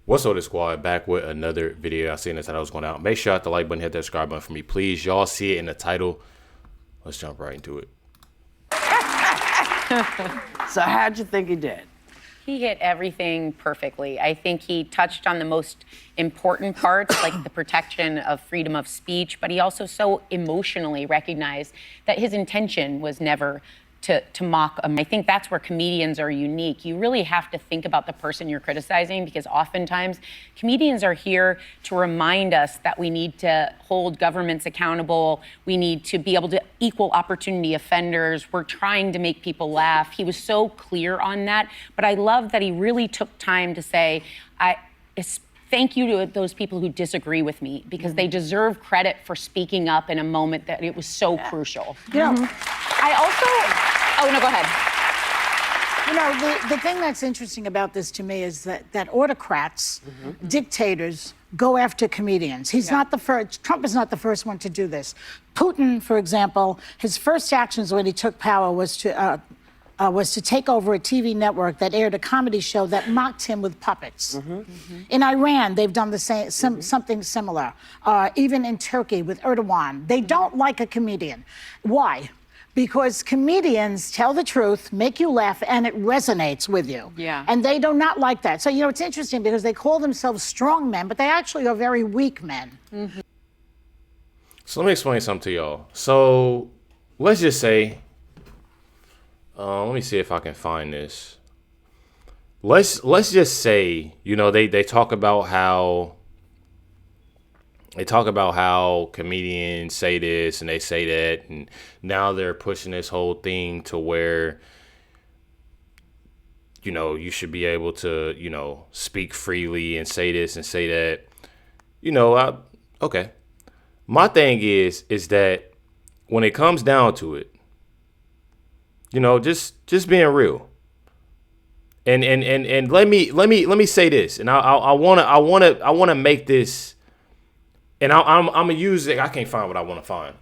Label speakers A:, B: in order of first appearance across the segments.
A: What's up, the squad? Back with another video. I seen the title was going out. Make sure you hit the like button, hit that subscribe button for me, please. Y'all see it in the title. Let's jump right into it.
B: So how'd you think he did?
C: He hit everything perfectly. I think he touched on the most important parts, like the protection of freedom of speech, but he also so emotionally recognized that his intention was never to mock him. I think that's where comedians are unique. You really have to think about the person you're criticizing, because oftentimes comedians are here to remind us that we need to hold governments accountable. We need to be able to equal opportunity offenders. We're trying to make people laugh. He was so clear on that, but I love that he really took time to say, thank you to those people who disagree with me, because they deserve credit for speaking up in a moment that it was so crucial.
D: You know,
C: I also, oh no, go ahead.
D: You know, the thing that's interesting about this to me is that autocrats, dictators, go after comedians. He's not the first, Trump is not the first one to do this. Putin, for example, his first actions when he took power was to take over a TV network that aired a comedy show that mocked him with puppets. In Iran, they've done the same, something similar. Even in Turkey with Erdogan, they don't like a comedian. Why? Because comedians tell the truth, make you laugh, and it resonates with you.
C: Yeah.
D: And they do not like that. So, you know, it's interesting because they call themselves strong men, but they actually are very weak men.
A: So let me explain something to y'all. So let's just say, let me see if I can find this. Let's just say, you know, they talk about how comedians say this and they say that, and now they're pushing this whole thing to where, you know, you should be able to, you know, speak freely and say this and say that. You know, okay. My thing is that when it comes down to it, you know, just being real. And let me say this, and I wanna make this, and I'm gonna use it. I can't find what I want to find.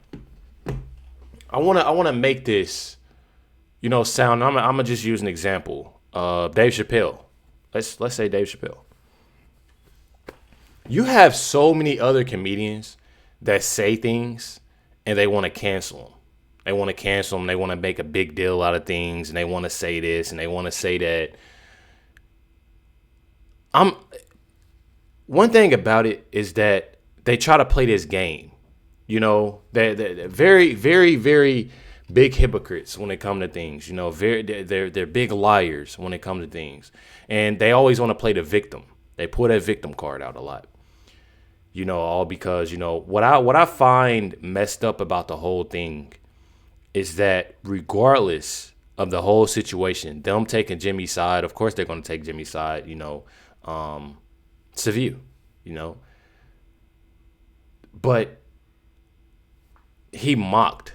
A: I wanna make this, you know, sound. I'm gonna just use an example. Dave Chappelle. Let's say Dave Chappelle. You have so many other comedians that say things and they want to cancel them. They want to cancel them. They want to make a big deal out of things, and they want to say this and they want to say that. One thing about it is that they try to play this game. You know, they're very, very, very big hypocrites when it comes to things. You know, they're big liars when it comes to things, and they always want to play the victim. They pull that victim card out a lot. You know, all because, you know, what I find messed up about the whole thing is that regardless of the whole situation, them taking Jimmy's side, of course they're going to take Jimmy's side, you know, Seville, you know. But he mocked.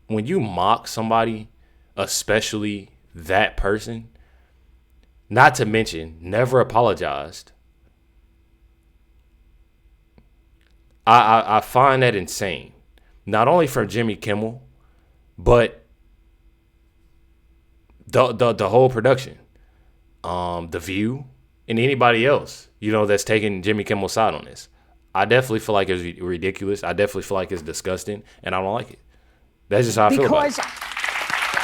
A: When you mock somebody, especially that person, not to mention never apologized, I find that insane. Not only from Jimmy Kimmel, but the whole production, The View, and anybody else, you know, that's taking Jimmy Kimmel's side on this. I definitely feel like it's ridiculous. I definitely feel like it's disgusting, and I don't like it. That's just how I feel about it.
D: Because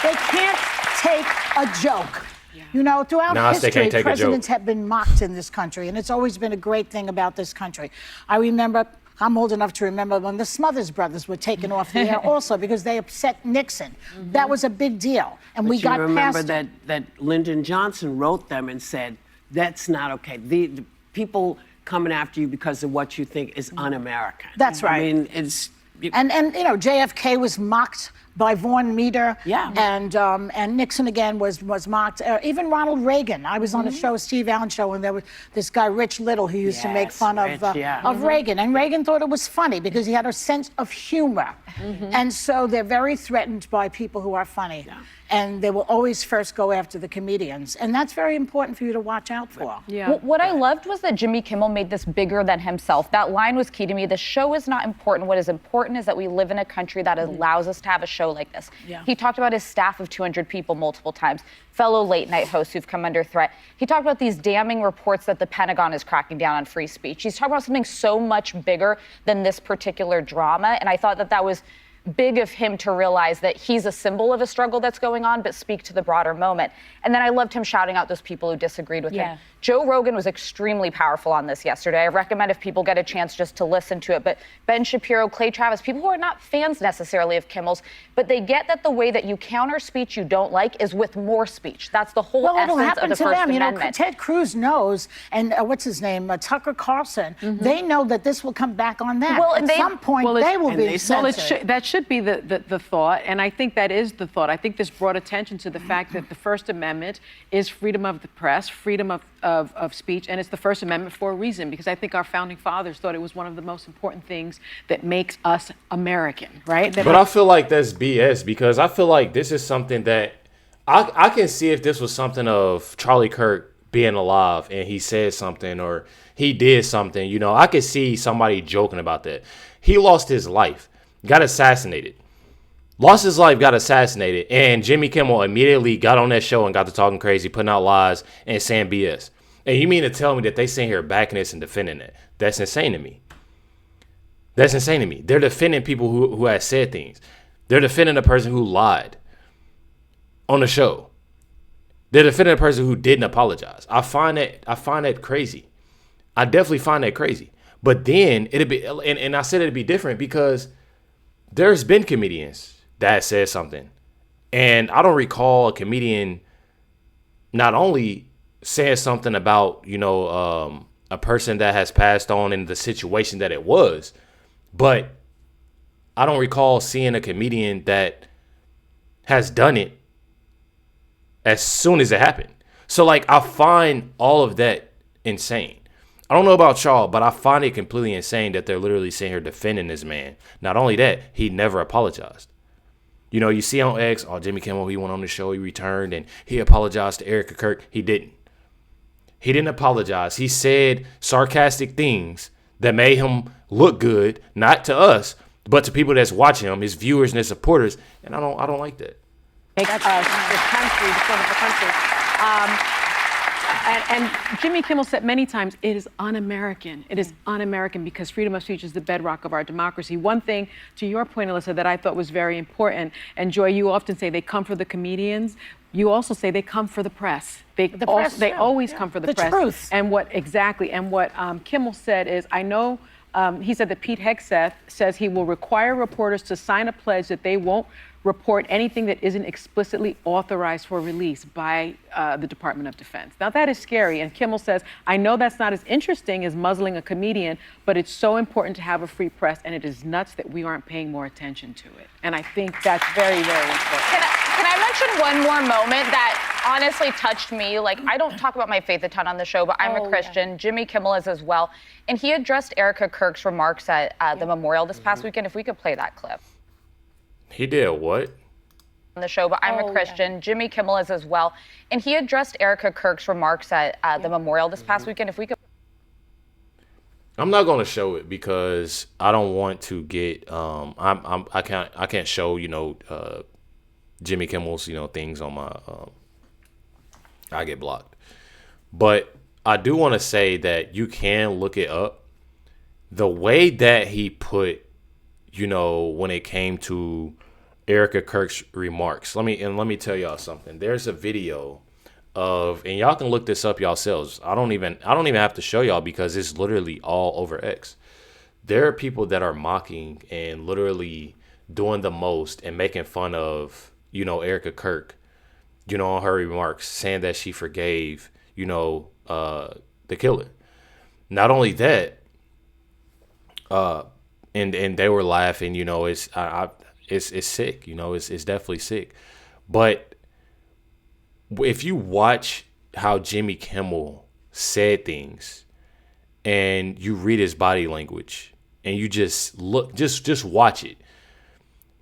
D: they can't take a joke. You know, throughout history, presidents have been mocked in this country, and it's always been a great thing about this country. I remember, I'm old enough to remember when the Smothers Brothers were taken off the air also because they upset Nixon. That was a big deal, and we got past it.
B: Remember that Lyndon Johnson wrote them and said, that's not okay. The people coming after you because of what you think is un-American.
D: That's right.
B: I mean, it's...
D: And you know, JFK was mocked by Vaughn Meader.
B: Yeah.
D: And Nixon again was mocked. Even Ronald Reagan. I was on a show, Steve Allen show, and there was this guy Rich Little who used to make fun of Reagan, and Reagan thought it was funny because he had a sense of humor. And so they're very threatened by people who are funny. And they will always first go after the comedians. And that's very important for you to watch out for.
E: Yeah. What I loved was that Jimmy Kimmel made this bigger than himself. That line was key to me. The show is not important. What is important is that we live in a country that allows us to have a show show like this.
D: Yeah.
E: He talked about his staff of 200 people multiple times, fellow late night hosts who've come under threat. He talked about these damning reports that the Pentagon is cracking down on free speech. He's talking about something so much bigger than this particular drama. And I thought that was big of him to realize that he's a symbol of a struggle that's going on, but speak to the broader moment. And then I loved him shouting out those people who disagreed with him. Joe Rogan was extremely powerful on this yesterday. I recommend if people get a chance just to listen to it. But Ben Shapiro, Clay Travis, people who are not fans necessarily of Kimmel's, but they get that the way that you counter speech you don't like is with more speech. That's the whole essence of the First Amendment.
D: Ted Cruz knows, and what's his name, Tucker Carlson, they know that this will come back on them.
E: Well, and
D: At some point, they will be censored.
F: That should be the thought, and I think that is the thought. I think this brought attention to the fact that the First Amendment is freedom of the press, freedom of speech, and it's the First Amendment for a reason, because I think our founding fathers thought it was one of the most important things that makes us American, right?
A: But I feel like that's BS, because I feel like this is something that I can see if this was something of Charlie Kirk being alive and he said something or he did something, you know, I could see somebody joking about that. He lost his life, got assassinated. Lost his life, got assassinated, and Jimmy Kimmel immediately got on that show and got to talking crazy, putting out lies and saying BS. And you mean to tell me that they sitting here backing this and defending it? That's insane to me. That's insane to me. They're defending people who have said things. They're defending a person who lied on the show. They're defending a person who didn't apologize. I find that crazy. I definitely find that crazy. But then it'd be, and I said it'd be different because there's been comedians that said something, and I don't recall a comedian not only saying something about, you know, a person that has passed on in the situation that it was, but I don't recall seeing a comedian that has done it as soon as it happened. So like, I find all of that insane. I don't know about y'all, but I find it completely insane that they're literally sitting here defending this man. Not only that, he never apologized. You know, you see on X, Jimmy Kimmel, he went on the show, he returned, and he apologized to Erika Kirk. He didn't. He didn't apologize. He said sarcastic things that made him look good, not to us, but to people that's watching him, his viewers and his supporters. And I don't like that.
F: This country, the front of the country. And Jimmy Kimmel said many times, it is un-American. It is un-American because freedom of speech is the bedrock of our democracy. One thing, to your point, Alyssa, that I thought was very important, and Joy, you often say they come for the comedians. You also say they come for the press. They always come for the press.
D: Truth.
F: And what Kimmel said is, I know, he said that Pete Hegseth says he will require reporters to sign a pledge that they won't report anything that isn't explicitly authorized for release by the Department of Defense. Now that is scary, and Kimmel says, I know that's not as interesting as muzzling a comedian, but it's so important to have a free press, and it is nuts that we aren't paying more attention to it. And I think that's very, very important.
E: Can I mention one more moment that honestly touched me? Like, I don't talk about my faith a ton on the show, but I'm a Christian. Yeah. Jimmy Kimmel is as well. And he addressed Erika Kirk's remarks at the memorial this past weekend. If we could play that clip.
A: He did what?
E: On the show, but I'm a Christian. Yeah. Jimmy Kimmel is as well. And he addressed Erika Kirk's remarks at the memorial this past weekend. If we could.
A: I'm not going to show it because I don't want to get I can't show, you know, Jimmy Kimmel's, you know, things on my I get blocked. But I do want to say that you can look it up. The way that he put, you know, when it came to Erika Kirk's remarks. Let me tell y'all something. There's a video of, and y'all can look this up yourselves. I don't even have to show y'all because it's literally all over X. There are people that are mocking and literally doing the most and making fun of, you know, Erika Kirk, you know, on her remarks, saying that she forgave, you know, the killer. Not only that, and they were laughing, you know, it's sick, you know, it's definitely sick. But if you watch how Jimmy Kimmel said things and you read his body language and you just look, just watch it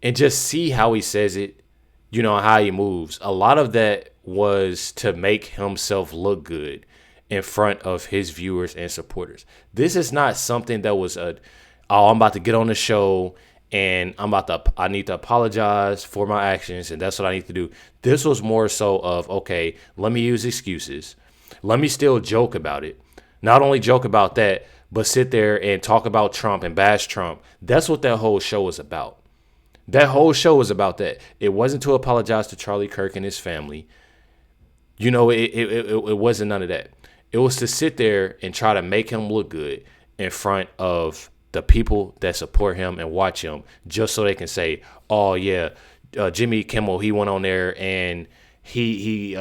A: and just see how he says it, you know, how he moves. A lot of that was to make himself look good in front of his viewers and supporters. This is not something that was I'm about to get on the show and I need to apologize for my actions, and that's what I need to do. This was more so of, okay, let me use excuses. Let me still joke about it. Not only joke about that, but sit there and talk about Trump and bash Trump. That's what that whole show was about. That whole show was about that. It wasn't to apologize to Charlie Kirk and his family. You know, it wasn't none of that. It was to sit there and try to make him look good in front of the people that support him and watch him, just so they can say, oh, yeah, Jimmy Kimmel, he went on there and he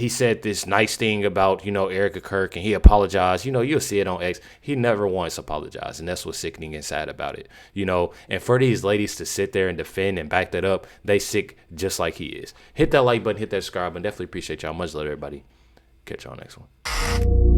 A: said this nice thing about, you know, Erika Kirk, and he apologized. You know, you'll see it on X. He never once apologized, and that's what's sickening and sad about it. You know, and for these ladies to sit there and defend and back that up, they sick just like he is. Hit that like button, hit that subscribe button. Definitely appreciate y'all. Much love, everybody. Catch y'all next one.